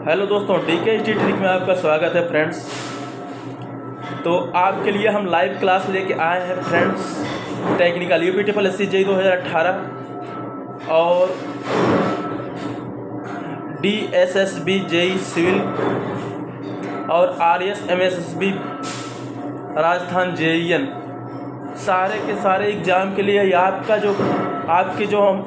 Hello दोस्तों, DK street trick में आपका स्वागत है फ्रेंड्स। तो आपके लिए हम लाइव क्लास लेके आए हैं friends, technical UP triple SC JEE 2018 और DSSB JEE सिविल और RS MSSB राजस्थान JEN सारे के सारे एग्ज़ाम के लिए आपके लिए जो हम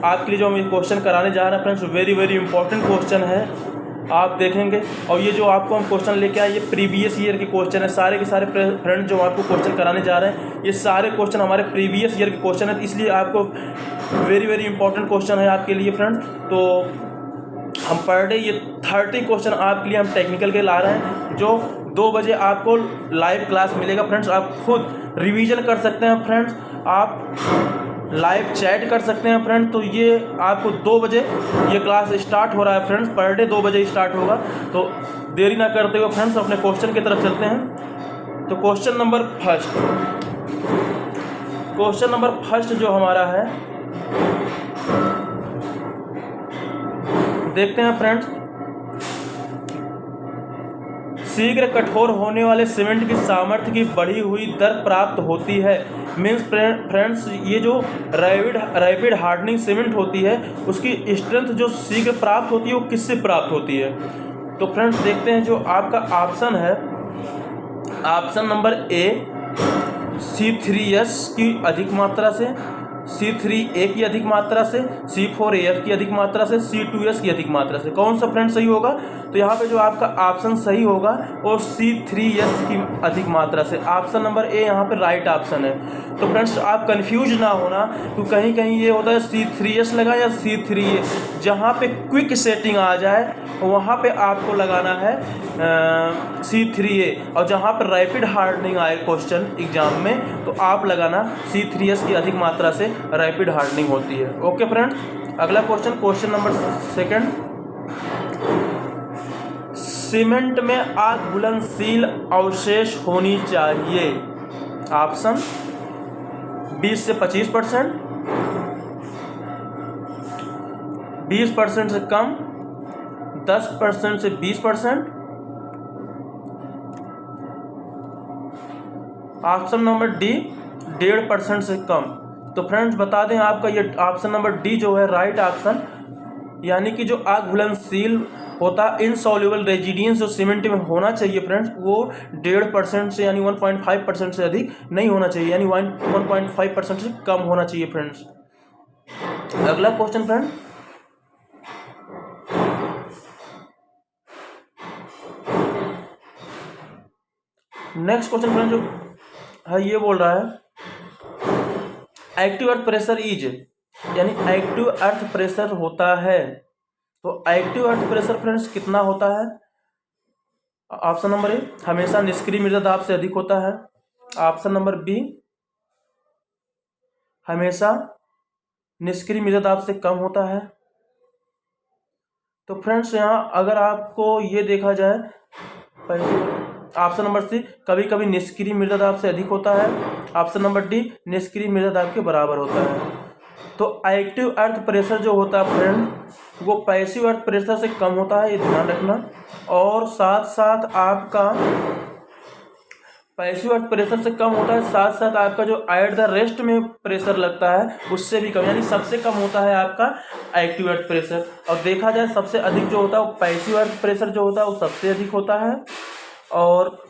क्वेश्चन कराने जा रहे हैं फ्रेंड्स, वेरी इंपॉर्टेंट क्वेश्चन है। आप देखेंगे और ये जो आपको हम क्वेश्चन लेके आए ये प्रीवियस ईयर के क्वेश्चन है। सारे के सारे फ्रेंड्स जो आपको क्वेश्चन कराने जा रहे हैं ये सारे क्वेश्चन हमारे प्रीवियस ईयर के क्वेश्चन है, इसलिए आपको वेरी इंपॉर्टेंट क्वेश्चन है आपके लिए फ्रेंड्स। तो हम पर डे ये 30 क्वेश्चन आपके लिए हम टेक्निकल के ला रहे हैं, जो 2 बजे आपको लाइव क्लास मिलेगा फ्रेंड्स। आप खुद रिवीजन कर सकते हैं फ्रेंड्स, आप लाइव चैट कर सकते हैं फ्रेंड्स। तो ये आपको 2 बजे ये क्लास स्टार्ट हो रहा है फ्रेंड्स, पर डे 2 बजे स्टार्ट होगा। तो देरी ना करते हुए फ्रेंड्स अपने क्वेश्चन की तरफ चलते हैं। तो क्वेश्चन नंबर फर्स्ट जो हमारा है देखते हैं फ्रेंड्स। शीघ्र कठोर होने वाले सीमेंट की सामर्थ्य की बढ़ी हुई दर प्राप्त होती है। मीन्स फ्रेंड्स, ये जो रैपिड हार्डनिंग सीमेंट होती है उसकी स्ट्रेंथ जो शीघ्र प्राप्त होती है वो किससे प्राप्त होती है। तो फ्रेंड्स देखते हैं, जो आपका ऑप्शन है, ऑप्शन नंबर A C3S की अधिक मात्रा से, C3A की अधिक मात्रा से, C4AF की अधिक मात्रा से, C2S की अधिक मात्रा से। कौन सा फ्रेंड सही होगा? तो यहाँ पे जो आपका ऑप्शन सही होगा वो C3S की अधिक मात्रा से। ऑप्शन नंबर A यहाँ पे राइट ऑप्शन है। तो फ्रेंड्स आप कंफ्यूज ना होना, तो कहीं ये होता है C3S लगा या C3A। जहाँ पे क्विक सेटिंग आ जाए वहाँ पे आपको लगाना है C3A, और जहाँ पर रैपिड हार्डनिंग आए क्वेश्चन एग्जाम में तो आप लगाना C3S की अधिक मात्रा से रैपिड हार्डनिंग होती है। ओके फ्रेंड्स, अगला क्वेश्चन नंबर सेकंड। सीमेंट में आग घुलनशील अवशेष होनी चाहिए। ऑप्शन 20 से 25%, 20% से कम, 10% से 20%, ऑप्शन नंबर D 1.5% से कम। तो फ्रेंड्स बता दें, आपका ये ऑप्शन नंबर D जो है राइट ऑप्शन, यानी कि जो आग घुलनशील होता है इनसॉल्युबल रेजिडियंस जो सीमेंट में होना चाहिए फ्रेंड्स, वो 1.5% से यानी 1.5% से अधिक नहीं होना चाहिए, यानी 1.5% से कम होना चाहिए फ्रेंड्स। अगला question friend, next question friend जो है ये बोल रहा है एक्टिव अर्थ प्रेशर इज, यानी एक्टिव अर्थ प्रेशर होता है। तो एक्टिव अर्थ प्रेशर फ्रेंड्स कितना होता है? ऑप्शन नंबर A हमेशा निष्क्रिय मृदा दाब से अधिक होता है। ऑप्शन नंबर B हमेशा निष्क्रिय मृदा दाब से कम होता है। तो फ्रेंड्स यहाँ अगर आपको ये देखा जाए, ऑप्शन नंबर C कभी कभी निष्क्रिय मृदा दाब से अधिक होता है। ऑप्शन नंबर D निष्क्रिय मृदा दाब के बराबर होता है। तो एक्टिव अर्थ प्रेशर जो होता है फ्रेंड वो पैसिव अर्थ प्रेशर से कम होता है, ये ध्यान रखना। और साथ साथ आपका पैसिव अर्थ प्रेशर से कम होता है, साथ साथ आपका जो एट द रेस्ट में प्रेशर लगता है उससे भी कम, यानी सबसे कम होता है आपका एक्टिव अर्थ प्रेशर। और देखा जाए सबसे अधिक जो होता है वो पैसिव अर्थ प्रेशर जो होता है वो सबसे अधिक होता है, और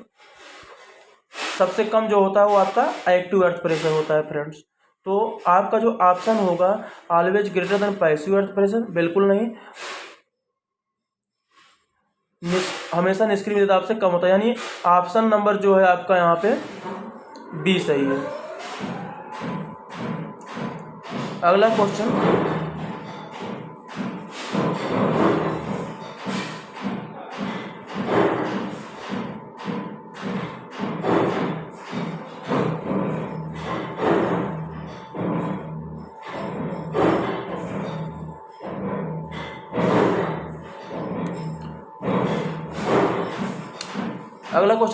सबसे कम जो होता है वो आपका एक्टिव अर्थ प्रेशर होता है फ्रेंड्स। तो आपका जो ऑप्शन होगा always greater than passive earth pressure, बिल्कुल नहीं, हमेशा निष्क्रिय मृदा दाब से कम होता है, यानी ऑप्शन नंबर जो है आपका यहाँ पे B सही है। अगला क्वेश्चन,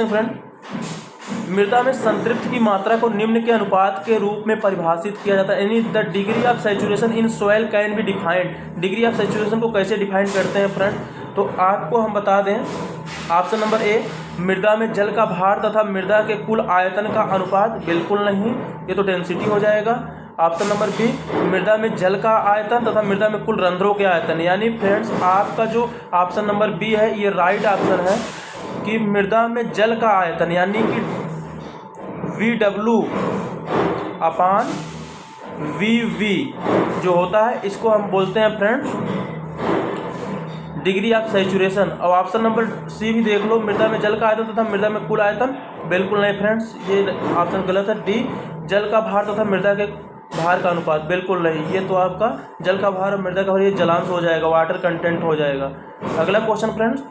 फ्रेंड, मृदा में संतृप्ति की मात्रा को निम्न के अनुपात के रूप में परिभाषित किया जाता है, यानी the degree of saturation in soil can be defined. Degree of saturation को कैसे डिफाइन करते हैं फ्रेंड? तो आपको हम बता दें, ऑप्शन नंबर ए, मृदा में जल का भार तथा मृदा के कुल आयतन का अनुपात, बिल्कुल नहीं, ये तो डेंसिटी हो जाएगा। ऑप्शन नंबर बी, मृदा में जल का आयतन तथा मृदा में कुल रंध्रों के आयतन। यानी फ्रेंड्स आपका जो ऑप्शन नंबर बी है ये राइट ऑप्शन है कि मृदा में जल का आयतन यानी कि VW अपान VV जो होता है इसको हम बोलते हैं फ्रेंड्स डिग्री ऑफ सैचुरेशन। और ऑप्शन नंबर सी भी देख लो, मृदा में जल का आयतन तथा मृदा में कुल आयतन, बिल्कुल नहीं फ्रेंड्स, ये ऑप्शन गलत है। डी, जल का भार तथा मृदा के भार का अनुपात, बिल्कुल नहीं, ये तो आपका जल का भार और मृदा का भार ये जलांश हो जाएगा, वाटर कंटेंट हो जाएगा। अगला क्वेश्चन फ्रेंड्स,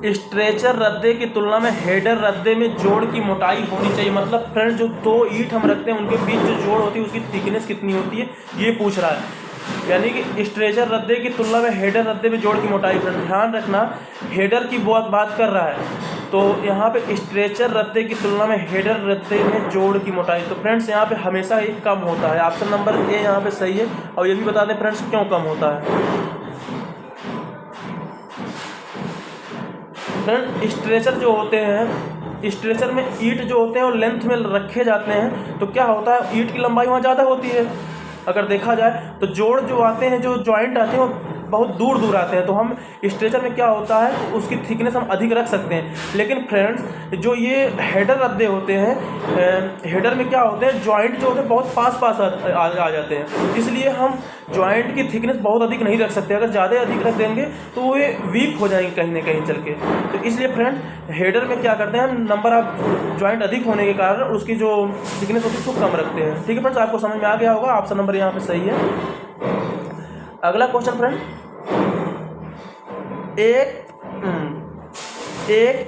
स्ट्रेचर रद्दे की तुलना में हेडर रद्दे में जोड़ की मोटाई होनी चाहिए। मतलब फ्रेंड जो दो ईंट हम रखते हैं उनके बीच जो जोड़ होती है उसकी थिकनेस कितनी होती है, ये पूछ रहा है। यानी कि स्ट्रेचर रद्दे की तुलना में हेडर रद्दे में जोड़ की मोटाई। फ्रेंड ध्यान रखना, हेडर की बात कर रहा है, तो यहाँ पे स्ट्रेचर रद्दे की तुलना में हेडर रद्दे में जोड़ की मोटाई, तो फ्रेंड्स यहाँ पे हमेशा ही कम होता है। ऑप्शन नंबर ए यहाँ पे सही है। और ये भी बता दें फ्रेंड्स क्यों कम होता है। फ्रेंड स्ट्रेचर जो होते हैं, स्ट्रेचर में ईंट जो होते हैं वो लेंथ में रखे जाते हैं, तो क्या होता है ईंट की लंबाई वहाँ ज़्यादा होती है। अगर देखा जाए तो जोड़ जो आते हैं, जो जॉइंट आते हैं वो बहुत दूर दूर आते हैं, तो हम स्ट्रेचर में क्या होता है उसकी थिकनेस हम अधिक रख सकते हैं। लेकिन फ्रेंड्स जो ये हेडर रद्दे होते हैं, हेडर में क्या होते हैं जॉइंट जो होते हैं बहुत पास आ जाते हैं, इसलिए हम जॉइंट की थिकनेस बहुत अधिक नहीं रख सकते। अगर ज़्यादा अधिक रख देंगे तो वो वीक हो जाएंगे कहीं ना कहीं चल के। तो इसलिए फ्रेंड हेडर में क्या करते हैं हम नंबर ऑफ जॉइंट अधिक होने के कारण उसकी जो थिकनेस होती है उसको कम रखते हैं। ठीक है फ्रेंड्स, आपको समझ में आ गया होगा, ऑप्शन नंबर यहाँ पे सही है। अगला क्वेश्चन फ्रेंड,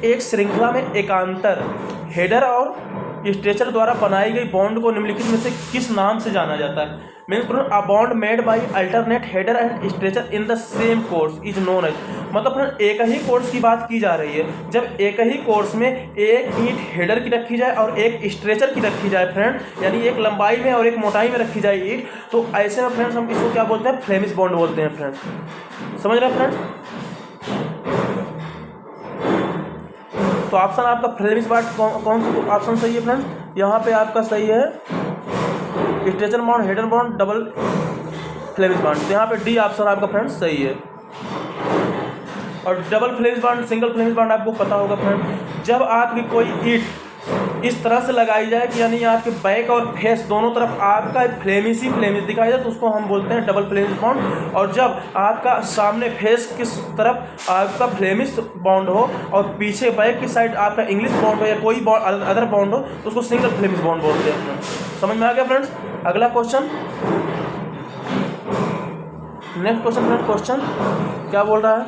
एक श्रृंखला में एकांतर हेडर और स्ट्रेचर द्वारा बनाई गई बॉन्ड को निम्नलिखित में से किस नाम से जाना जाता है। Means a bond made by alternate header and stretcher in the same course is known as. मतलब फ्रेंड एक ही कोर्स की बात की जा रही है। जब एक ही कोर्स में एक ईंट हेडर की रखी जाए और एक स्ट्रेचर की रखी जाए फ्रेंड, यानी एक लंबाई में और एक मोटाई में रखी जाए ईंट, तो ऐसे में फ्रेंड्स हम इसको क्या बोलते हैं, फ्लेमिश बॉन्ड बोलते हैं फ्रेंड्स। समझ रहे हैं फ्रेंड्स। तो ऑप्शन आपका फ्लेमिश बॉन्ड कौन सा ऑप्शन सही है फ्रेंड्स, यहाँ पे आपका सही है stretcher bond, header bond, double Flemish bond. तो यहाँ पे डी ऑप्शन आपका फ्रेंड्स सही है। और double Flemish bond, single Flemish bond आपको पता होगा फ्रेंड, जब आपकी कोई ईंट इस तरह से लगाई जाए कि यानी आपके बैक और फेस दोनों तरफ आपका फ्लेमिश ही फ्लेमिश दिखाई जाए तो उसको हम बोलते हैं डबल फ्लेमिश बॉन्ड। और जब आपका सामने फेस की तरफ आपका फ्लेमिश बॉन्ड हो और पीछे बैक की साइड आपका इंग्लिश बॉन्ड हो या कोई अदर बॉन्ड हो तो उसको सिंगल फ्लेमिश बॉन्ड बोलते हैं। समझ में आ गया फ्रेंड्स। अगला question, next question friend, question क्या बोल रहा है,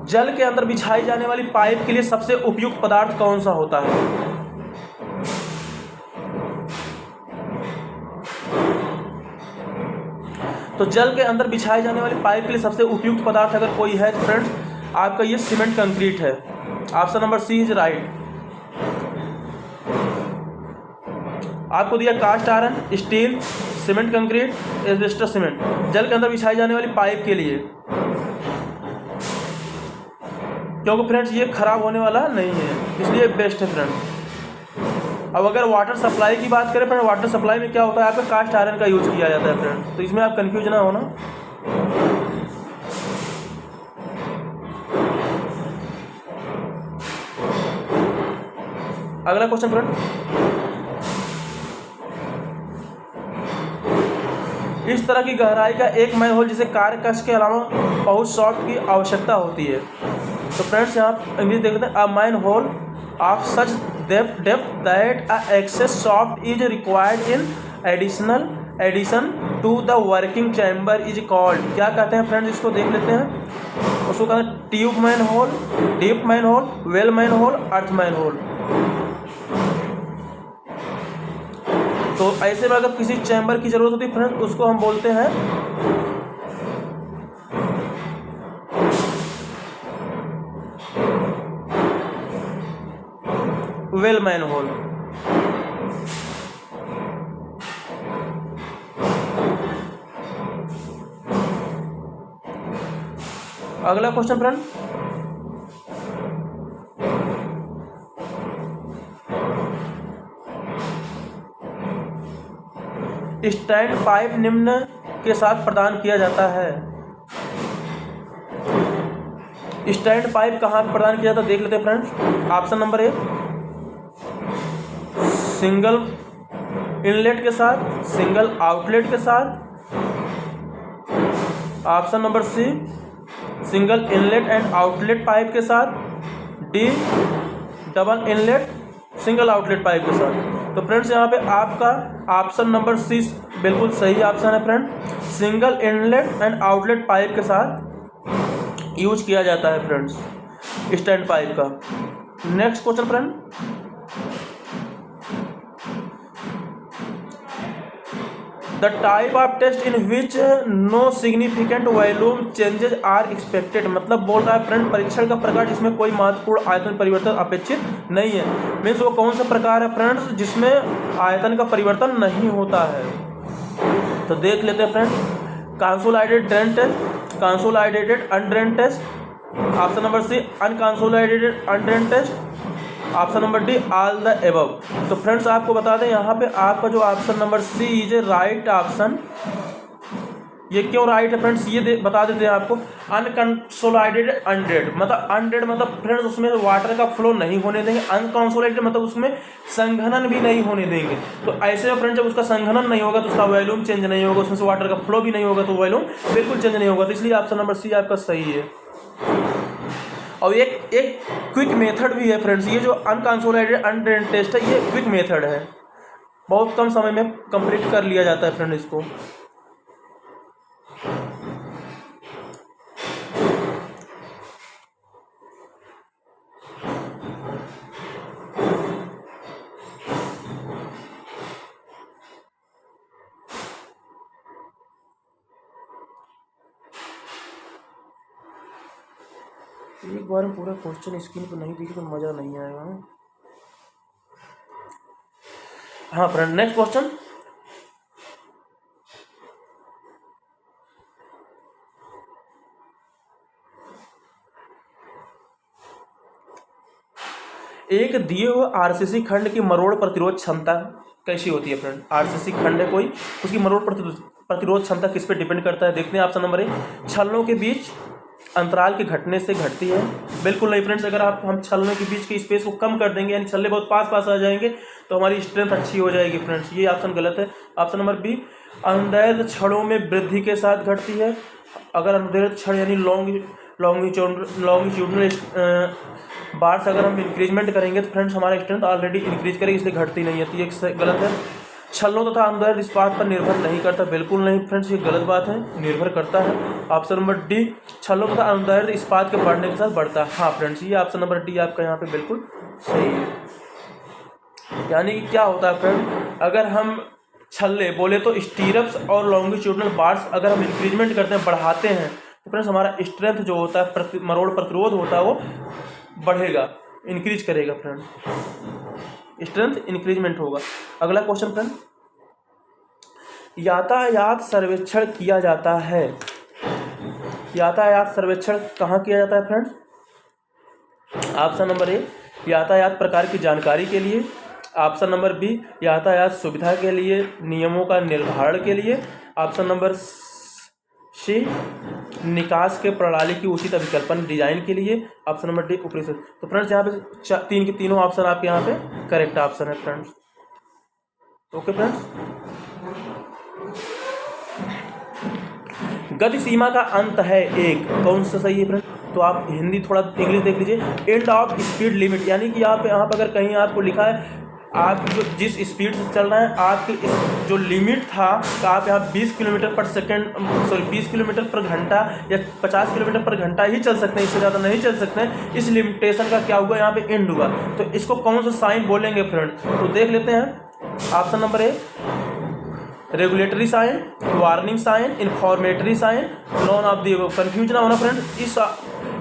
जल के अंदर बिछाई जाने वाली पाइप के लिए सबसे उपयुक्त पदार्थ कौन सा होता है। तो जल के अंदर बिछाई जाने वाली पाइप के लिए सबसे उपयुक्त पदार्थ अगर कोई है तो फ्रेंड्स आपका ये सीमेंट कंक्रीट है। Option number C is right. आपको दिया cast iron, steel, cement concrete, asbestos cement, जल के अंदर बिछाई जाने वाली पाइप के लिए, क्योंकि फ्रेंड्स ये खराब होने वाला नहीं है इसलिए बेस्ट है फ्रेंड। अब अगर वाटर सप्लाई की बात करें फ्रेंड, वाटर सप्लाई में क्या होता है आपका कास्ट आयरन का यूज किया जाता है फ्रेंड, तो इसमें आप कंफ्यूज ना होना। अगला क्वेश्चन फ्रेंड, इस तरह की गहराई का एक मैनहोल जिसे कार्यकश के अलावा बहुत शॉर्ट की आवश्यकता होती है। तो फ्रेंड्स यहाँ इंग्लिश देखते हैं, a manhole of such depth that a access shaft is required in addition to the working chamber is called. क्या कहते हैं फ्रेंड्स, इसको देख लेते हैं। उसको कहते हैं tube manhole, deep manhole, well manhole, earth manhole. तो ऐसे में अगर किसी चैम्बर की जरूरत होती है फ्रेंड्स उसको हम बोलते हैं वेल मैनहोल। अगला क्वेश्चन फ्रेंड, स्टैंड पाइप निम्न के साथ प्रदान किया जाता है। स्टैंड पाइप कहाँ प्रदान किया जाता है देख लेते हैं friends. Option number A single inlet के साथ, सिंगल आउटलेट के साथ। Option number C single inlet and outlet pipe के साथ। D double inlet single outlet pipe के साथ। तो फ्रेंड्स यहाँ पे आपका ऑप्शन नंबर सी बिल्कुल सही ऑप्शन है friend. Single inlet and outlet pipe के साथ यूज किया जाता है फ्रेंड्स स्टैंड पाइप का। Next question friend, the type of test in which no significant volume changes are expected. मतलब बोल रहा है फ्रेंड परीक्षण का प्रकार जिसमें कोई महत्वपूर्ण आयतन परिवर्तन अपेक्षित नहीं है। मीन्स वो कौन सा प्रकार है फ्रेंड्स जिसमें आयतन का परिवर्तन नहीं होता है। तो देख लेते हैं friend, consolidated drain test, consolidated undrained test. Option number C unconsolidated undrained test. Option number D all the above. तो फ्रेंड्स आपको बता दें यहाँ पे आपका जो option number C is a right option. ये क्यों राइट है फ्रेंड्स ये बता देते हैं आपको। अनकंसोलिडेटेड अनड्रेड मतलब अनड्रेड मतलब फ्रेंड्स उसमें वाटर का फ्लो नहीं होने देंगे। अनकंसोलिडेटेड मतलब उसमें संघनन भी नहीं होने देंगे। तो ऐसे में फ्रेंड्स जब उसका संघनन नहीं होगा तो उसका वॉल्यूम चेंज नहीं होगा, उसमें से वाटर का फ्लो भी नहीं होगा तो वॉल्यूम बिल्कुल चेंज नहीं होगा। तो इसलिए ऑप्शन नंबर सी आपका सही है। और एक क्विक मेथड भी है फ्रेंड्स, ये जो अनकंसोलिडेटेड अनड्रेन टेस्ट है ये क्विक मेथड है, बहुत कम समय में कंप्लीट कर लिया जाता है फ्रेंड इसको। एक बार पूरा क्वेश्चन स्क्रीन पर नहीं देखी तो मज़ा नहीं आएगा। हाँ फ्रेंड नेक्स्ट क्वेश्चन, एक दिए हुए आरसीसी खंड की मरोड़ प्रतिरोध क्षमता कैसी होती है फ्रेंड। आरसीसी खंड है कोई, उसकी मरोड़ प्रतिरोध क्षमता किस पे डिपेंड करता है देखते हैं। ऑप्शन नंबर ए छलनों के बीच अंतराल के घटने से घटती है। बिल्कुल नहीं फ्रेंड्स, अगर हम छलनों के बीच की स्पेस को कम कर देंगे यानी छल्ले बहुत पास पास आ जाएंगे तो हमारी स्ट्रेंथ अच्छी हो जाएगी फ्रेंड्स, ये ऑप्शन गलत है। ऑप्शन नंबर बी अनुदैर्ध्य छड़ों में वृद्धि के साथ घटती है। अगर अनुदैर्ध्य छड़ यानी लॉन्गिट्यूडनल बार्स अगर हम इंक्रीजमेंट करेंगे तो फ्रेंड्स हमारा स्ट्रेंथ ऑलरेडी इंक्रीज करेगी इसलिए घटती नहीं है, तो ये गलत है। छल्लों तथा अनुदैर्ध्य इस्पात पर निर्भर नहीं करता, बिल्कुल नहीं फ्रेंड्स ये गलत बात है, निर्भर करता है। ऑप्शन नंबर डी छल्लों तथा अनुदैर्ध्य इस्पात के बढ़ने के साथ बढ़ता है। हाँ फ्रेंड्स ये ऑप्शन नंबर डी आपका यहाँ पे बिल्कुल सही है। यानी कि क्या होता है फ्रेंड, अगर हम छल्ले बोले तो स्टीरप्स और लॉन्गिट्यूडनल बार्स अगर हम इंक्रीजमेंट करते हैं बढ़ाते हैं तो फ्रेंड्स हमारा स्ट्रेंथ जो होता है मरोड़ प्रतिरोध होता है वो बढ़ेगा, इंक्रीज करेगा फ्रेंड, स्ट्रेंथ इंक्रीजमेंट होगा। अगला क्वेश्चन फ्रेंड, यातायात सर्वेक्षण किया जाता है। यातायात सर्वेक्षण कहाँ किया जाता है फ्रेंड्स। ऑप्शन नंबर ए यातायात प्रकार की जानकारी के लिए। ऑप्शन नंबर बी यातायात सुविधा के लिए नियमों का निर्धारण के लिए। ऑप्शन नंबर सी निकास के प्रणाली की उचित अभिकल्पन डिजाइन के लिए। ऑप्शन नंबर डी ऊपरी से। तो फ्रेंड्स यहाँ पे तीन के तीनों ऑप्शन आपके यहाँ पे करेक्ट ऑप्शन है फ्रेंड्स। ओके फ्रेंड्स, गति सीमा का अंत है एक, कौन सा सही है फ्रेंड्स। तो आप हिंदी थोड़ा इंग्लिश देख लीजिए। एंड ऑफ स्पीड लिमिट यानी कि यहाँ पे अगर कहीं आपको लिखा है आप जो जिस स्पीड से चल रहे हैं आपकी जो लिमिट था तो आप यहाँ 20 किलोमीटर पर सेकेंड 20 किलोमीटर पर घंटा या 50 किलोमीटर पर घंटा ही चल सकते हैं, इससे ज़्यादा नहीं चल सकते हैं। इस लिमिटेशन का क्या हुआ यहाँ पे एंड हुआ, तो इसको कौन सा साइन बोलेंगे फ्रेंड। तो देख लेते हैं। Option number A regulatory sign, warning sign, informatory sign, none of the above. Confuse ना होना फ्रेंड,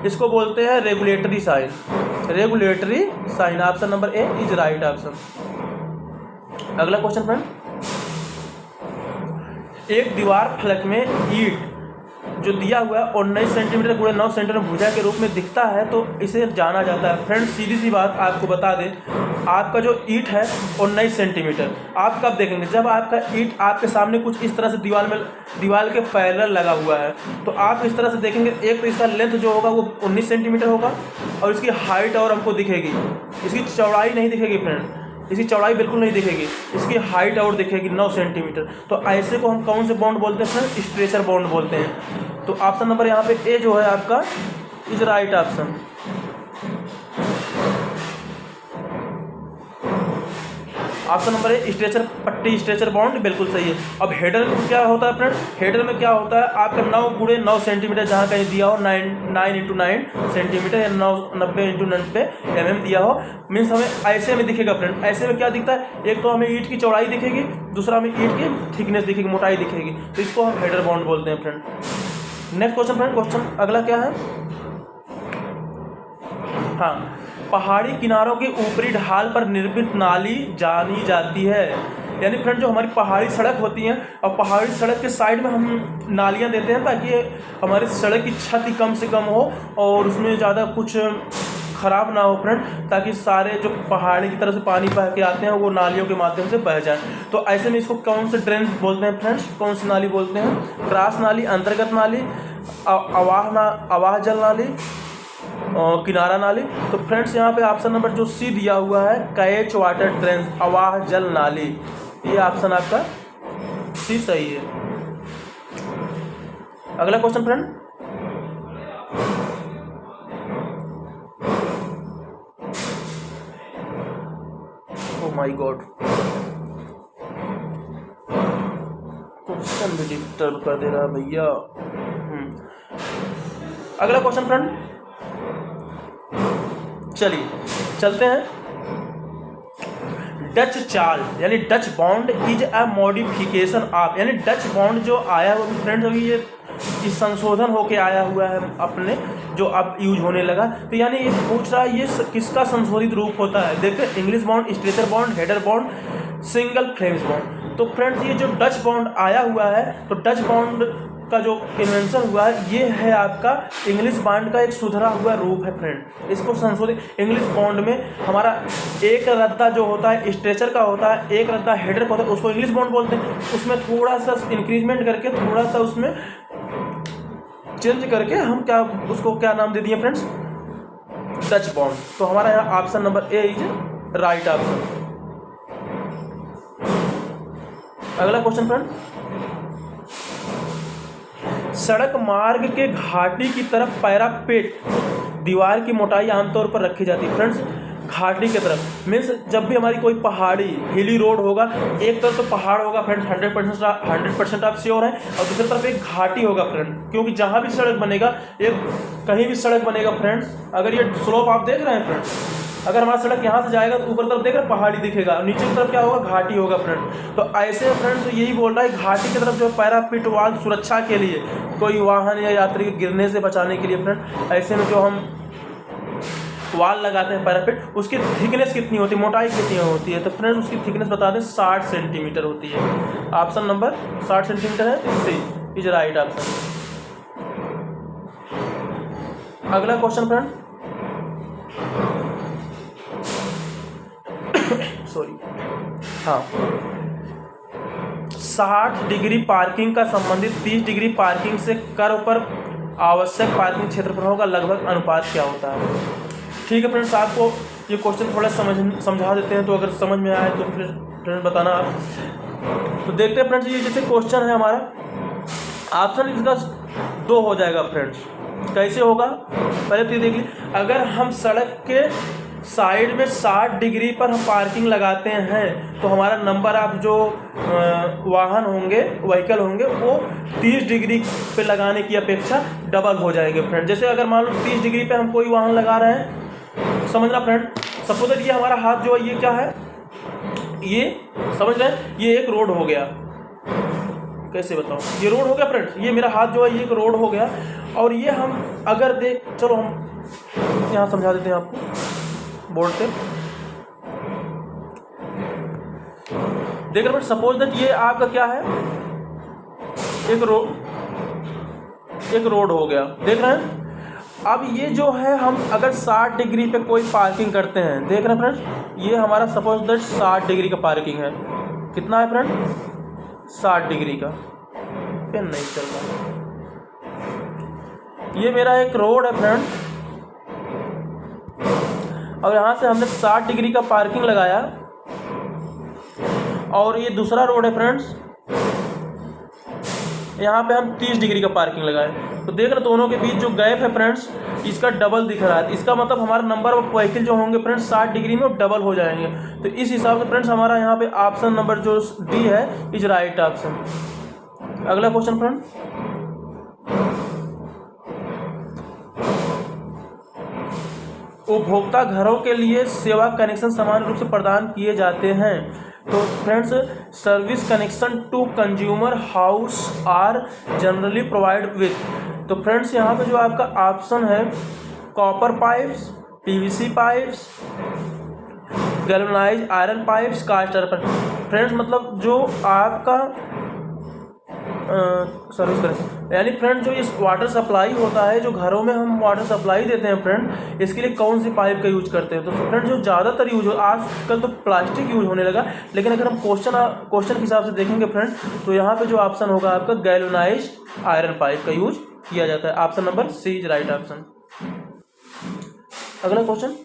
इसको बोलते हैं regulatory sign. Regulatory sign option number A is right option. अगला क्वेश्चन फ्रेंड, एक दीवार फलक में ईंट जो दिया हुआ है 19 सेंटीमीटर गुणे 9 सेंटीमीटर भुजा के रूप में दिखता है तो इसे जाना जाता है। फ्रेंड्स सीधी सी बात आपको बता दें, आपका जो ईंट है 19 सेंटीमीटर, आप कब देखेंगे जब आपका ईंट आपके सामने कुछ इस तरह से दीवार के पैरेलल लगा हुआ है, तो आप इस तरह से देखेंगे। एक तो इसका लेंथ जो होगा वो 19 सेंटीमीटर होगा और इसकी हाइट और हमको दिखेगी, इसकी चौड़ाई नहीं दिखेगी फ्रेंड, इसकी चौड़ाई बिल्कुल नहीं दिखेगी, इसकी हाइट और दिखेगी 9 सेंटीमीटर। तो ऐसे को हम कौन से बॉन्ड बोलते हैं फ्रेंड? स्ट्रेचर बॉन्ड बोलते हैं। तो ऑप्शन नंबर यहाँ पे ए जो है आपका is right option. Option number A stretcher पट्टी स्ट्रेचर बॉन्ड बिल्कुल सही है। अब हेडर में क्या होता है फ्रेंड? हेडर में क्या होता है आपका 9 गुणे 9 सेंटीमीटर, जहाँ कहीं दिया हो 9 इंटू 9 सेंटीमीटर या 90 इंटू 90 mm दिया हो, मीन्स हमें ऐसे में दिखेगा फ्रेंड। ऐसे में क्या दिखता है? एक तो हमें ईंट की चौड़ाई दिखेगी, दूसरा हमें ईंट की थिकनेस दिखेगी, मोटाई दिखेगी, तो इसको हम हेडर बॉन्ड बोलते हैं friend. Next question friend, question अगला क्या है? हाँ, पहाड़ी किनारों के ऊपरी ढाल पर निर्मित नाली जानी जाती है। यानी फ्रेंड जो हमारी पहाड़ी सड़क होती हैं और पहाड़ी सड़क के साइड में हम नालियां देते हैं ताकि हमारी सड़क की क्षति कम से कम हो और उसमें ज़्यादा कुछ ख़राब ना हो फ्रेंड, ताकि सारे जो पहाड़ी की तरफ से पानी बह के आते हैं वो नालियों के माध्यम से बह जाए। तो ऐसे में इसको कौन से ड्रेन बोलते हैं फ्रेंड्स? कौन सी नाली बोलते हैं? क्रॉस नाली, अंतर्गत नाली, अवाह जल नाली और किनारा नाली। तो फ्रेंड्स यहाँ पे ऑप्शन नंबर जो सी दिया हुआ है कैच वाटर ड्रेन, अवाह जल नाली, ये ऑप्शन आपका सी सही है। अगला question friend, oh my God, question भी डिस्टर्ब कर दे रहा है भैया। अगला क्वेश्चन फ्रेंड, चलिए चलते हैं। डच चाल यानी Dutch bond is a modification of, यानी डच बॉन्ड जो आया हुआ फ्रेंड्स अभी ये संशोधन होके आया हुआ है अपने, जो अब यूज होने लगा। तो यानी ये पूछ रहा है ये किसका संशोधित रूप होता है? देखते हैं, English bond, stretcher bond, header bond, single flames bond. तो फ्रेंड्स ये जो डच बॉन्ड आया हुआ है, तो डच बॉन्ड का जो इन्वेंशन हुआ है ये है आपका इंग्लिश बॉन्ड का एक सुधरा हुआ रूप है फ्रेंड। इसको संशोधित इंग्लिश बॉन्ड में हमारा एक रद्दा जो होता है स्ट्रेचर का होता है, एक रद्दा हेडर का होता है, उसको इंग्लिश बॉन्ड बोलते हैं। उसमें थोड़ा सा इंक्रीजमेंट करके, थोड़ा सा उसमें चेंज करके हम क्या उसको क्या नाम दे दिए फ्रेंड्स? Dutch bond. तो हमारा यहाँ option number A is right option. अगला क्वेश्चन फ्रेंड, सड़क मार्ग के घाटी की तरफ पैरापेट दीवार की मोटाई आमतौर पर रखी जाती है। फ्रेंड्स घाटी की तरफ मीन्स जब भी हमारी कोई पहाड़ी हिली रोड होगा, एक तरफ तो पहाड़ होगा फ्रेंड्स 100% आप श्योर हैं, और दूसरी तरफ एक घाटी होगा फ्रेंड। क्योंकि जहाँ भी सड़क बनेगा, एक कहीं भी सड़क बनेगा फ्रेंड्स, अगर ये स्लोप आप देख रहे हैं फ्रेंड्स, अगर हमारा सड़क यहाँ से जाएगा तो ऊपर तरफ देख रहे हैं पहाड़ी दिखेगा, नीचे की तरफ क्या होगा? घाटी होगा फ्रेंड। तो ऐसे फ्रेंड्स यही बोल रहा है घाटी की तरफ जो पैरापेट वाल सुरक्षा के लिए, कोई वाहन या यात्री के गिरने से बचाने के लिए फ्रेंड, ऐसे में जो हम वाल लगाते हैं पैरापेट, उसकी थिकनेस कितनी होती है, मोटाई कितनी होती है? तो फ्रेंड्स उसकी थिकनेस बता दें 60 सेंटीमीटर होती है। ऑप्शन नंबर 60 सेंटीमीटर है, सी इज राइट ऑप्शन। अगला क्वेश्चन फ्रेंड, सॉरी, हाँ, 60 डिग्री पार्किंग का संबंधित 30 डिग्री पार्किंग से कर्व पर आवश्यक पार्किंग क्षेत्रफलों का लगभग अनुपात क्या होता है? ठीक है फ्रेंड्स, आपको ये क्वेश्चन थोड़ा समझा देते हैं, तो अगर समझ में आए तो फिर फ्रेंड्स बताना आप। तो देखते हैं फ्रेंड्स, ये जैसे क्वेश्चन है हमारा, ऑप्शन इसका 2 हो जाएगा फ्रेंड्स। कैसे होगा पहले तो ये देख लीजिए, अगर हम सड़क के साइड में 60 डिग्री पर हम पार्किंग लगाते हैं तो हमारा नंबर ऑफ जो वाहन होंगे, व्हीकल होंगे, वो 30 डिग्री पे लगाने की अपेक्षा डबल हो जाएंगे फ्रेंड। जैसे अगर मान लो 30 डिग्री पे हम कोई वाहन लगा रहे हैं, समझना फ्रेंड, सपोज दैट ये हमारा हाथ जो है ये क्या है, ये समझ रहे हैं, ये एक रोड हो गया। कैसे बताऊँ, ये रोड हो गया फ्रेंड्स, ये मेरा हाथ जो है ये एक रोड हो गया। और ये हम अगर चलो हम यहाँ समझा देते हैं आपको बोर्ड पे। देख रहे हैं, सपोज दैट ये आपका क्या है, एक रोड, एक रोड हो गया, देख रहे हैं। अब ये जो है हम अगर 60 डिग्री पे कोई पार्किंग करते हैं, देख रहे हैं फ्रेंड्स, ये हमारा सपोज दैट 60 डिग्री का पार्किंग है। कितना है फ्रेंड? 60 डिग्री का। पेन नहीं चल रहा। ये मेरा एक रोड है फ्रेंड, और यहाँ से हमने 60 डिग्री का पार्किंग लगाया, और ये दूसरा रोड है फ्रेंड्स, यहाँ पे हम 30 डिग्री का पार्किंग लगाए। तो देख रहे दोनों के बीच जो गैप है फ्रेंड्स, इसका डबल दिख रहा है। इसका मतलब हमारा नंबर ऑफ व्हीकल जो होंगे फ्रेंड्स 60 डिग्री में वो डबल हो जाएंगे। तो इस हिसाब से फ्रेंड्स हमारा यहाँ पे ऑप्शन नंबर जो डी है इज राइट ऑप्शन। अगला क्वेश्चन फ्रेंड, उपभोक्ता घरों के लिए सेवा कनेक्शन समान रूप से प्रदान किए जाते हैं। तो friends, service connection to consumer house are generally provide with. तो फ्रेंड्स यहाँ पे जो आपका ऑप्शन है copper pipes, PVC pipes, galvanised iron pipes, cast iron. Friends मतलब जो आपका सर्विस करें, यानी फ्रेंड जो इस वाटर सप्लाई होता है, जो घरों में हम वाटर सप्लाई देते हैं फ्रेंड, इसके लिए कौन सी पाइप का यूज करते हैं। तो फ्रेंड जो ज़्यादातर यूज हो, आजकल तो प्लास्टिक यूज होने लगा, लेकिन अगर हम क्वेश्चन के हिसाब से देखेंगे फ्रेंड, तो यहाँ पे जो ऑप्शन होगा आपका गैल्वेनाइज्ड आयरन पाइप का यूज किया जाता है। Option number C is right option. अगला क्वेश्चन,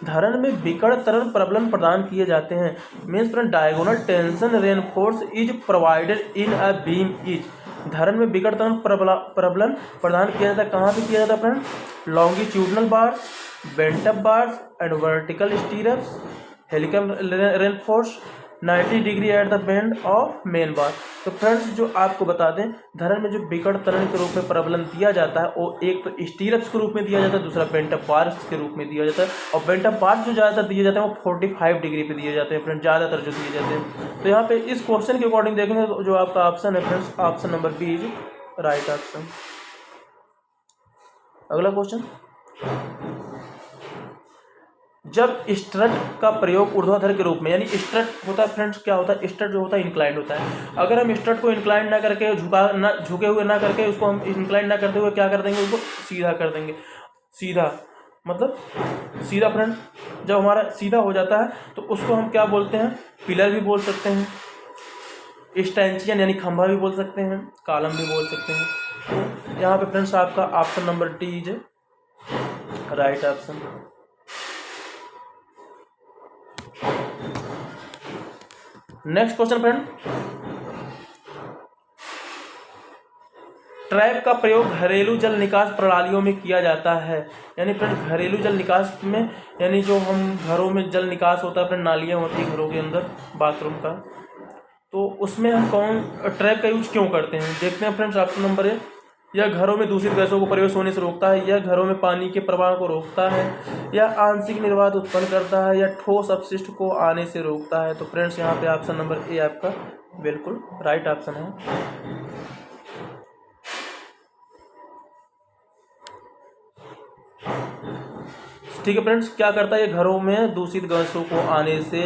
धरण में विकर्ण तरल प्रबलन प्रदान किए जाते हैं। Means friend diagonal tension reinforce is provided in a beam is. धरण में विकर्ण तरल प्रबलन प्रदान किया जाता है, कहाँ पे किया जाता है friend? Longitudinal bars, bent up bars and vertical stirrups, helical reinforce 90 degree at the bend of main बार। तो फ्रेंड्स जो आपको बता दें, धरण में जो विकर्ण तरल के रूप में प्रबलन दिया जाता है वो एक तो स्टीरप्स के रूप में दिया जाता है, दूसरा बेंट अप बार्स के रूप में दिया जाता है। और बेंट अप बार्स जो ज़्यादातर दिए जाते हैं वो 45 डिग्री पे दिए जाते हैं फ्रेंड, ज़्यादातर जो दिए जाते हैं। तो यहाँ पे इस क्वेश्चन के अकॉर्डिंग देखेंगे तो जो आपका ऑप्शन है friends, option number B is right option. अगला क्वेश्चन, जब स्ट्रट का प्रयोग ऊर्ध्वाधर के रूप में, यानी स्ट्रट होता है फ्रेंड्स, क्या होता है? स्ट्रट जो होता है इंक्लाइंड होता है। अगर हम स्ट्रट को इंक्लाइंड ना करके, झुके हुए ना करके, उसको हम इंक्लाइंड ना करते हुए क्या कर देंगे? उसको सीधा कर देंगे। सीधा मतलब सीधा फ्रेंड जब हमारा सीधा हो जाता है तो उसको हम क्या बोलते हैं? पिलर भी बोल सकते हैं, स्टैंचियन यानी खंभा भी बोल सकते हैं, कॉलम भी बोल सकते हैं। तो यहाँ पे फ्रेंड्स आपका option number D is right option. Next question friend, trap का प्रयोग घरेलू जल निकास प्रणालियों में किया जाता है। यानी फ्रेंड घरेलू जल निकास में, यानी जो हम घरों में जल निकास होता है फ्रेंड, नालियाँ होती है घरों के अंदर, बाथरूम का, तो उसमें हम कौन ट्रैप का यूज क्यों करते हैं? देखते हैं फ्रेंड्स, ऑप्शन नंबर ए, यह घरों में दूषित गैसों को प्रवेश होने से रोकता है, यह घरों में पानी के प्रवाह को रोकता है, या आंशिक निर्वात उत्पन्न करता है, या ठोस अपशिष्ट को आने से रोकता है। तो फ्रेंड्स यहाँ पे ऑप्शन नंबर ए आपका बिल्कुल राइट ऑप्शन है। ठीक है फ्रेंड्स, क्या करता है? ये घरों में दूषित गैसों को आने से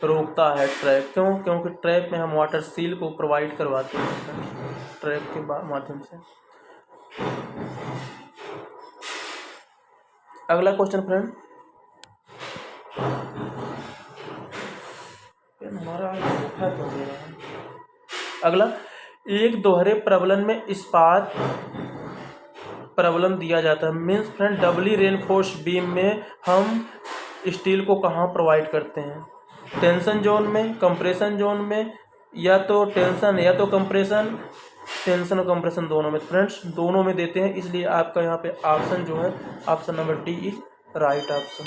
रोकता है ट्रैप। क्यों? क्योंकि ट्रैप में हम वाटर सील को प्रोवाइड करवाते हैं ट्रैप के माध्यम से। अगला क्वेश्चन फ्रेंड, हमारा धोखा क्यों दे रहा है? अगला, एक दोहरे प्रबलन में इस्पात प्रबलन दिया जाता है। मीन्स फ्रेंड डबली रेनफोर्स बीम में हम स्टील को कहाँ प्रोवाइड करते हैं? टेंशन जोन में, कंप्रेशन जोन में, या तो टेंशन या तो कंप्रेशन, टेंशन और कंप्रेशन दोनों में। फ्रेंड्स दोनों में देते हैं, इसलिए आपका यहाँ पे ऑप्शन जो है option number D is right option.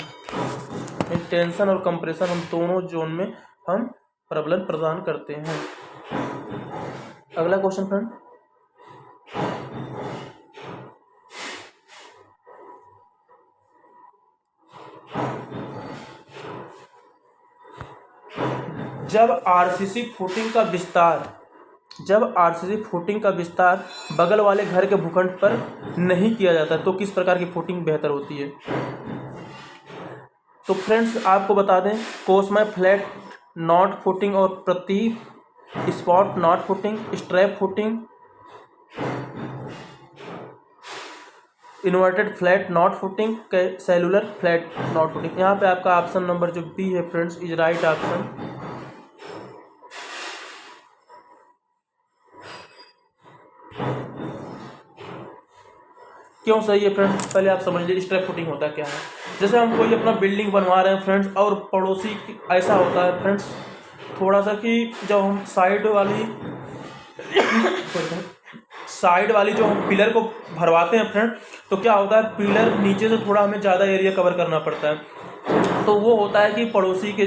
Tension और कंप्रेशन हम दोनों जोन में हम प्रबलन प्रदान करते हैं। अगला क्वेश्चन फ्रेंड, जब आरसीसी फुटिंग का विस्तार बगल वाले घर के भूखंड पर नहीं किया जाता तो किस प्रकार की फुटिंग बेहतर होती है? तो फ्रेंड्स आपको बता दें, कोसमय फ्लैट नॉट फुटिंग और प्रति spot not footing, strap footing, inverted flat not footing, cellular flat not footing. यहाँ पे आपका ऑप्शन नंबर जो बी है फ्रेंड्स इज राइट ऑप्शन। क्यों सही है फ्रेंड्स, पहले आप समझ लीजिए स्ट्रैप फुटिंग होता क्या है। जैसे हम कोई अपना बिल्डिंग बनवा रहे हैं फ्रेंड्स, और पड़ोसी ऐसा होता है फ्रेंड्स थोड़ा सा कि जब हम साइड वाली जो हम पिलर को भरवाते हैं फ्रेंड, तो क्या होता है पिलर नीचे से थोड़ा हमें ज़्यादा एरिया कवर करना पड़ता है। तो वो होता है कि पड़ोसी के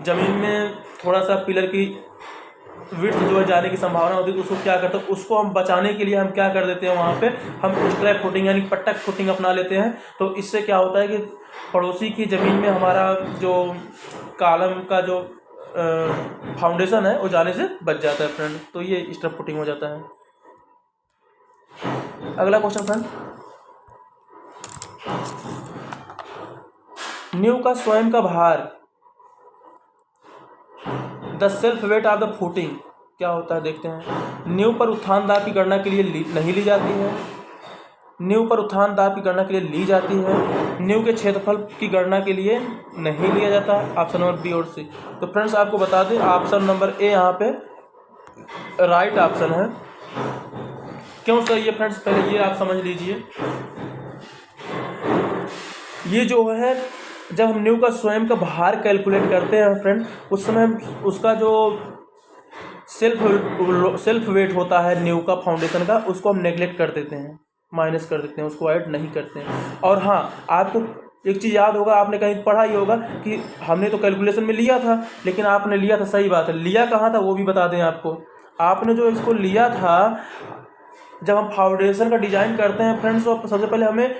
ज़मीन में थोड़ा सा पिलर की विड्थ जो है जाने की संभावना होती है, तो उसको क्या करते हैं, उसको हम बचाने के लिए हम क्या कर देते हैं, वहाँ पे हम स्ट्रैप फुटिंग यानी पट्टक फुटिंग अपना लेते हैं। तो इससे क्या होता है कि पड़ोसी की ज़मीन में हमारा जो कॉलम का जो फाउंडेशन है वो जाने से बच जाता है फ्रेंड। तो ये स्ट्रैप फुटिंग हो जाता है। अगला क्वेश्चन फ्रेंड, नींव का स्वयं का भार, the self weight of the footing क्या होता है देखते हैं। नींव पर उत्थान दाब की गणना के लिए नहीं ली जाती है, नींव पर उत्थान दाब की गणना के लिए ली जाती है, नींव के क्षेत्रफल की गणना के लिए नहीं लिया जाता। ऑप्शन नंबर बी और सी। तो फ्रेंड्स आपको बता दें ऑप्शन नंबर ए यहाँ पे राइट ऑप्शन है। क्यों सही है फ्रेंड्स, पहले ये आप समझ लीजिए। ये जो है जब हम नींव का स्वयं का भार कैलकुलेट करते हैं फ्रेंड, उस समय उसका जो सेल्फ वेट होता है नींव का फाउंडेशन का, उसको हम नेगलेक्ट कर देते हैं, माइनस कर देते हैं, उसको ऐड नहीं करते हैं। और हाँ, आपको एक चीज़ याद होगा, आपने कहीं पढ़ा ही होगा कि हमने तो कैलकुलेशन में लिया था, लेकिन आपने लिया था, सही बात है, लिया कहाँ था वो भी बता दें आपको। आपने जो इसको लिया था, जब हम फाउंडेशन का डिज़ाइन करते हैं फ्रेंड्स, तो सबसे पहले हमें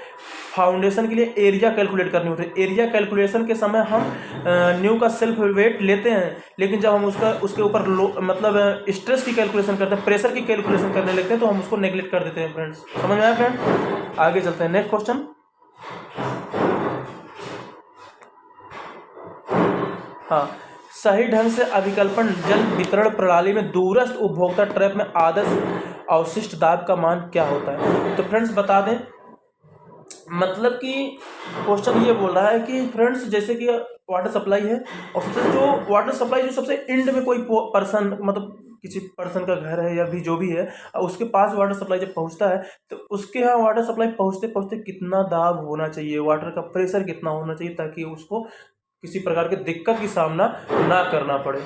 फाउंडेशन के लिए एरिया कैलकुलेट करनी होती है। एरिया कैलकुलेशन के समय हम न्यू का सेल्फ वेट लेते हैं, लेकिन जब हम उसके ऊपर मतलब स्ट्रेस की कैलकुलेशन करते हैं, प्रेशर की कैलकुलेशन करने लगते हैं, तो हम उसको नेगलेक्ट कर देते हैं फ्रेंड्स। समझ में आया फ्रेंड? आगे चलते हैं नेक्स्ट क्वेश्चन। हाँ, सही ढंग से अभिकल्पन जल वितरण प्रणाली में दूरस्थ उपभोक्ता ट्रैप में आदर्श अवशिष्ट दाब का मान क्या होता है? तो फ्रेंड्स बता दें, मतलब कि क्वेश्चन ये बोल रहा है कि फ्रेंड्स जैसे कि वाटर सप्लाई है, और सबसे जो वाटर सप्लाई जो सबसे एंड में कोई पर्सन, मतलब किसी पर्सन का घर है या भी जो भी है, उसके पास वाटर सप्लाई जब पहुंचता है, तो उसके यहाँ वाटर सप्लाई पहुंचते पहुंचते कितना दाब होना चाहिए, वाटर का प्रेशर कितना होना चाहिए, ताकि उसको किसी प्रकार की दिक्कत की सामना ना करना पड़े।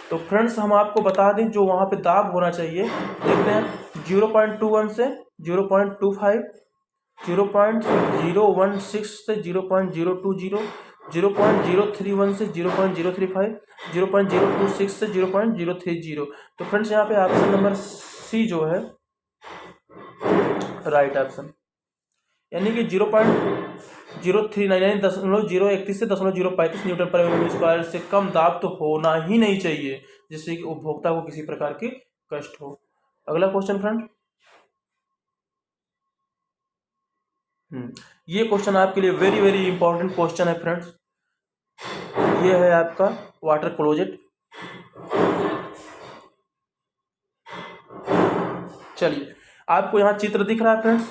तो फ्रेंड्स हम आपको बता दें जो वहाँ पे दाब होना चाहिए, देखते हैं 0.21 से 0.25, 0.016 से 0.020, 0.031 से 0.035, 0.026 से 0.030। तो फ्रेंड्स यहाँ पे ऑप्शन नंबर सी जो है राइट ऑप्शन, यानी कि 0.0399 0.031 से 0.035 न्यूटन पर मिली स्क्वायर से कम दाब तो होना ही नहीं चाहिए, जिससे कि उपभोक्ता को किसी प्रकार की कष्ट हो। अगला क्वेश्चन फ्रेंड, ये क्वेश्चन आपके लिए वेरी वेरी इंपॉर्टेंट क्वेश्चन है फ्रेंड्स। ये है आपका वाटर क्लोजेट। चलिए, आपको यहाँ चित्र दिख रहा है फ्रेंड्स,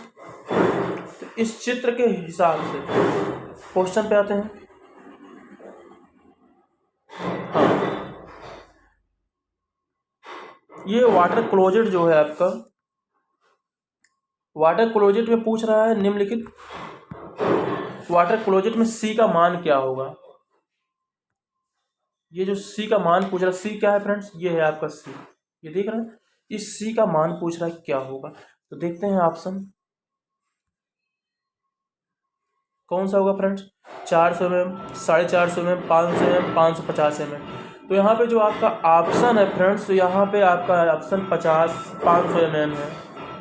तो इस चित्र के हिसाब से क्वेश्चन पे आते हैं। हाँ, ये वाटर क्लोजेट जो है आपका, वाटर क्लोजेट में पूछ रहा है निम्नलिखित वाटर क्लोजेट में सी का मान क्या होगा। ये जो सी का मान पूछ रहा है, सी क्या है फ्रेंड्स, ये है आपका सी, ये देख रहे हैं, इस सी का मान पूछ रहा है क्या होगा। तो देखते हैं ऑप्शन कौन सा होगा friends, 400 mm, 450 mm, 500 mm, 550 mm। तो यहाँ पे जो आपका ऑप्शन है फ्रेंड्स, तो यहाँ पे आपका ऑप्शन 500 mm है,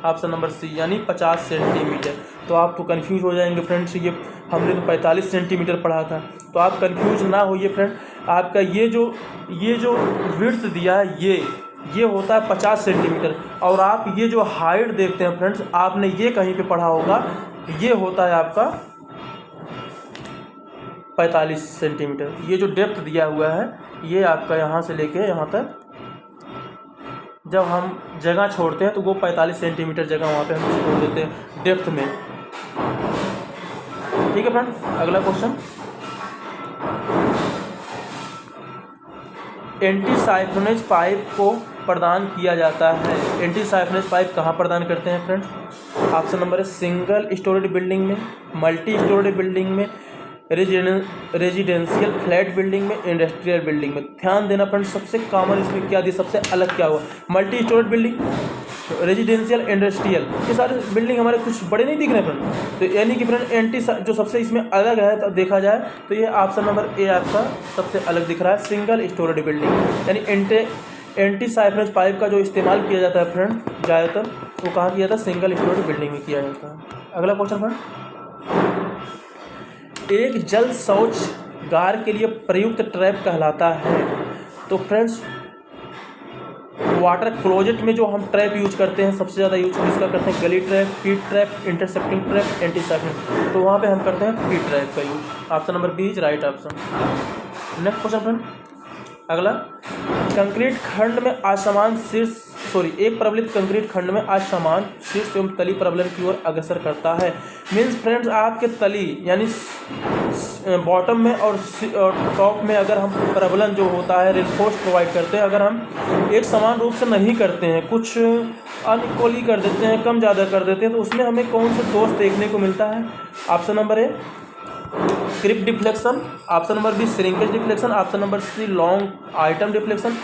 ऑप्शन नंबर सी, यानी 50 सेंटीमीटर। तो आप तो कंफ्यूज हो जाएंगे फ्रेंड्स, ये हमने तो 45 सेंटीमीटर पढ़ा था, तो आप कंफ्यूज ना होइए फ्रेंड। आपका ये जो विड्थ दिया है ये होता है 50 सेंटीमीटर, और आप ये जो हाइट देखते हैं फ्रेंड्स, आपने ये कहीं पे पढ़ा होगा, ये होता है आपका 45 सेंटीमीटर। ये जो डेप्थ दिया हुआ है, ये आपका यहाँ से लेके यहाँ तक जब हम जगह छोड़ते हैं, तो वो 45 सेंटीमीटर जगह वहाँ पे हम छोड़ देते हैं डेप्थ में। ठीक है फ्रेंड। अगला क्वेश्चन, एंटी साइक्लोनेज पाइप को प्रदान किया जाता है। एंटी साइक्लोनेज पाइप कहाँ प्रदान करते हैं फ्रेंड्स? ऑप्शन नंबर है सिंगल स्टोरेड बिल्डिंग में, मल्टी स्टोरेड बिल्डिंग में, रेजिडेंशियल फ्लैट बिल्डिंग में, इंडस्ट्रियल बिल्डिंग में। ध्यान देना फ्रेंड्स, सबसे कॉमन इसमें क्या दिया, सबसे अलग क्या हुआ, multi storeyed building, residential, industrial, ये सारे बिल्डिंग हमारे कुछ बड़े नहीं दिख रहे फ्रेंड। तो यानी कि फ्रेंड एंटी जो सबसे इसमें अलग है तो देखा जाए तो ये ऑप्शन नंबर ए आपका सबसे अलग दिख रहा है, सिंगल स्टोरेड बिल्डिंग। यानी एंटी साइक्लोनेज पाइप का जो इस्तेमाल किया जाता है फ्रेंड ज़्यादातर, वो कहाँ किया जाता है, सिंगल स्टोरेड बिल्डिंग में किया जाता है। अगला क्वेश्चन फ्रेंड, एक जल शौचगार के लिए प्रयुक्त ट्रैप कहलाता है। तो फ्रेंड्स वाटर क्लोजेट में जो हम ट्रैप यूज करते हैं, सबसे ज़्यादा यूज किसका करते हैं, gully trap, feed trap, intercepting trap, anti siphonage. तो वहाँ पे हम करते हैं फीड ट्रैप का use. Option number B is right option. Next question friend, अगला, कंक्रीट खंड में असमान शीर्ष एक प्रबलित कंक्रीट खंड में असमान शीर्ष एवं तली प्रबलन की ओर अग्रसर करता है। मीन्स फ्रेंड्स आपके तली यानी बॉटम में और टॉप में अगर हम प्रबलन जो होता है रेनफोर्स प्रोवाइड करते हैं, अगर हम एक समान रूप से नहीं करते हैं, कुछ अनइक्वली कर देते हैं, कम ज़्यादा कर देते हैं, तो उसमें हमें कौन सा दोष देखने को मिलता है? Option number A creep deflection, option number B shrinkage deflection, option number C long term deflection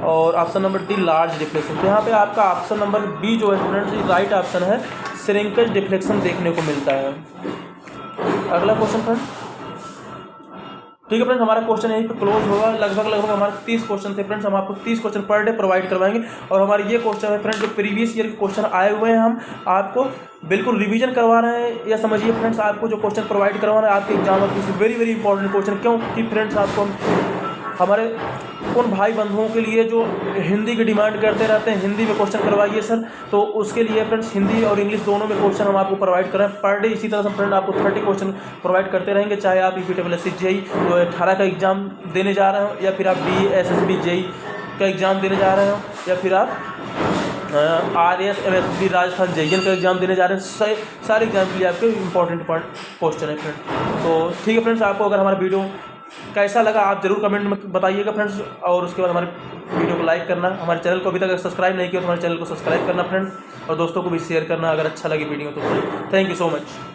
और option number D large deflection. तो यहाँ पे आपका ऑप्शन नंबर बी जो है फ्रेंड्स राइट ऑप्शन है, श्रिंकेज डिफ्लेक्शन देखने को मिलता है। अगला क्वेश्चन फ्रेंड, ठीक है फ्रेंड्स, हमारा क्वेश्चन यहीं पे क्लोज होगा। लगभग हमारे 30 क्वेश्चन थे फ्रेंड्स, हम आपको 30 क्वेश्चन पर डे प्रोवाइड करवाएंगे। और हमारे ये क्वेश्चन है फ्रेंड्स जो प्रीवियस ईयर के क्वेश्चन आए हुए हैं, हम आपको बिल्कुल रिवीजन करवा रहे हैं। या समझिए फ्रेंड्स, आपको जो क्वेश्चन प्रोवाइड करवा रहे हैं आपके एग्जाम में वेरी वेरी इंपॉर्टेंट क्वेश्चन। क्योंकि फ्रेंड्स आपको हमारे उन भाई बंधुओं के लिए जो हिंदी की डिमांड करते रहते हैं, हिंदी में क्वेश्चन करवाइए सर, तो उसके लिए फ्रेंड्स हिंदी और इंग्लिश दोनों में क्वेश्चन हम आपको प्रोवाइड कर रहे हैं पर डे। इसी तरह से फ्रेंड आपको 30 क्वेश्चन प्रोवाइड करते रहेंगे, चाहे आप ईपीडब्ल्यूएससी जेई 2018 का एग्ज़ाम देने जा रहे हो, या फिर आप BSSB जेई का एग्ज़ाम देने जा रहे हो, या फिर आप RS MSB राजस्थान JEE का एग्ज़ाम देने जा रहे हैं। सारे एग्जाम के लिए आपके इंपॉर्टेंट क्वेश्चन है फ्रेंड। तो ठीक है फ्रेंड्स, आपको अगर हमारा वीडियो कैसा लगा आप ज़रूर कमेंट में बताइएगा फ्रेंड्स। और उसके बाद हमारे वीडियो को लाइक करना, हमारे चैनल को अभी तक सब्सक्राइब नहीं किया तो हमारे चैनल को सब्सक्राइब करना फ्रेंड, और दोस्तों को भी शेयर करना अगर अच्छा लगे वीडियो तो। Thank you so much.